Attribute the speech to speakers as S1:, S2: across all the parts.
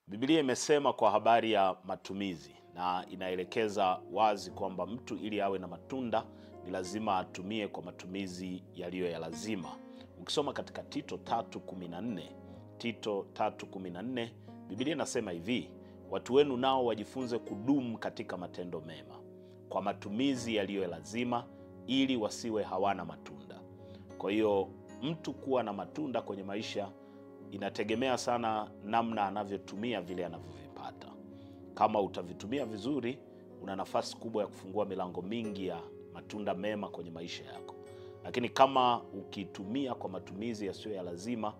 S1: Biblia imesema kwa habari ya matumizi na inaelekeza wazi kwamba mtu ili awe na matunda ni lazima atumie kwa matumizi yaliyo ya lazima. Ukisoma katika Tito 3:14, Biblia inasema hivi: watu wenu nao wajifunze kudumu katika matendo mema kwa matumizi yaliyo ya lazima, ili wasiwe hawana matunda. Kwa hiyo mtu kuwa na matunda kwenye maisha inategemea sana namna anavyotumia vile anavyovipata. Kama utavitumia vizuri, una nafasi kubwa ya kufungua milango mingi ya matunda mema kwenye maisha yako. Lakini kama ukitumia kwa matumizi yasiyo ya lazima,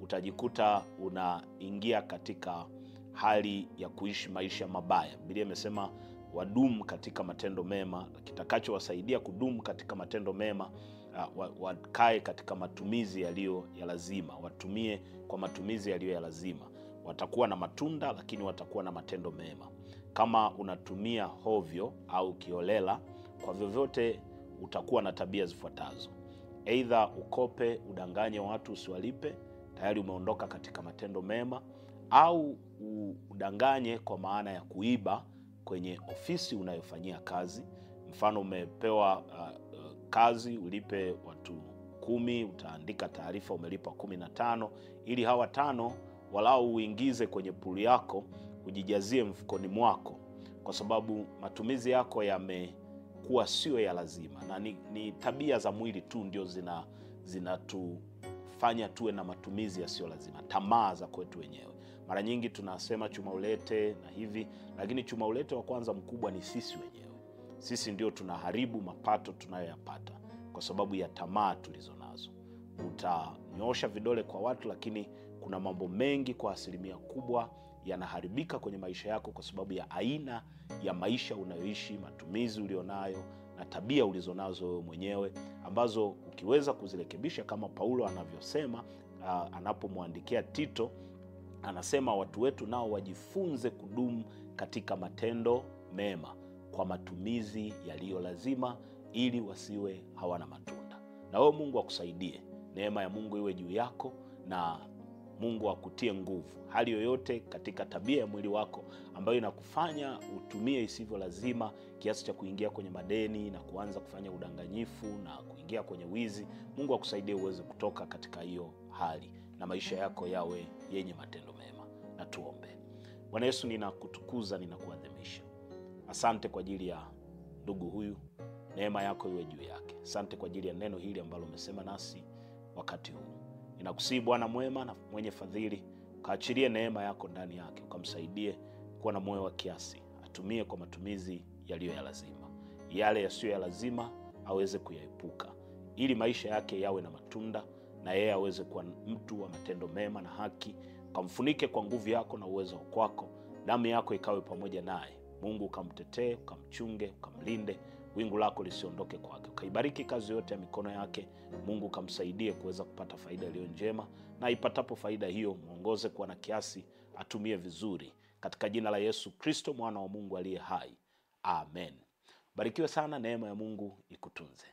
S1: utajikuta unaingia katika hali ya kuishi maisha mabaya. Biblia imesema wadumu katika matendo mema, kitakachowasaidia kudumu katika matendo mema, wakae katika matumizi yaliyo ya lazima, watumie kwa matumizi yaliyo ya lazima. Watakuwa na matunda, lakini watakuwa na matendo mema. Kama unatumia hovyo au kiolela, kwa vyovyote utakuwa na tabia zifuatazo: aidha ukope, udanganye watu usiwalipe, tayari umeondoka katika matendo mema, au udanganye kwa maana ya kuiba kwenye ofisi unayofanyia kazi. Mfano, umepewa kazi ulipe watu 10, utaandika taarifa umelipa 15, ili hawa 5 walau uingize kwenye puli yako, ujijazie mfukoni mwako, kwa sababu matumizi yako yamekuwa sio ya lazima. Na ni tabia za mwili tu ndio zinatufanya tuwe na matumizi yasiyo lazima, tamaa za kwetu wenyewe. Mara nyingi tunasema chuma ulete na hivi, lakini chuma ulete wa kwanza mkubwa ni sisi wenyewe. Sisi ndio tunaharibu mapato tunayoyapata kwa sababu ya tamaa tulizonazo. Utanyosha vidole kwa watu, lakini kuna mambo mengi kwa asilimia kubwa yanaharibika kwenye maisha yako kwa sababu ya aina ya maisha unayoishi, matumizi ulionayo na tabia ulizonazo wewe mwenyewe, ambazo ukiweza kuzirekebisha kama Paulo anavyosema anapomwandikia Tito, anasema watu wetu nao wajifunze kudumu katika matendo mema kwa matumizi yaliyo lazima, ili wasiwe hawana matunda. Na wewe Mungu akusaidie. Neema ya Mungu iwe juu yako, na Mungu akutie nguvu. Hali yoyote katika tabia ya mwili wako ambayo inakufanya utumie isivyo lazima, kiasi cha kuingia kwenye madeni na kuanza kufanya udanganyifu na kuingia kwenye wizi, Mungu akusaidie uweze kutoka katika hiyo hali na maisha yako yawe yenye matendo mema. Na tuombe. Bwana Yesu, ninakutukuza, ninakuadhimisha. Asante kwa ajili ya ndugu huyu, neema yako iwe juu yake. Asante kwa ajili ya neno hili ambalo umesema nasi wakati huu. Ninakusihi Bwana mwema na mwenye fadhili, kaachilie neema yako ndani yake, ukamsaidie kuwa na moyo wa kiasi, atumie kwa matumizi yaliyo ya lazima. Yale yasiyo ya lazima aweze kuyaepuka, ili maisha yake yawe na matunda na yeye aweze kuwa mtu wa matendo mema na haki. Ukamfunike kwa nguvu yako na uwezo wako, damu yako ikawe pamoja naye. Mungu ukamtetee, ukamchunge, ukamlinde, wingu lako lisiondoke kwake. Ukaibariki kazi yote ya mikono yake. Mungu ukamsaidie kuweza kupata faida iliyo njema, na ipatapo faida hiyo muongoze kuwa na kiasi, atumie vizuri, katika jina la Yesu Kristo mwana wa Mungu aliye hai. Amen. Barikiwe sana, neema ya Mungu ikutunze.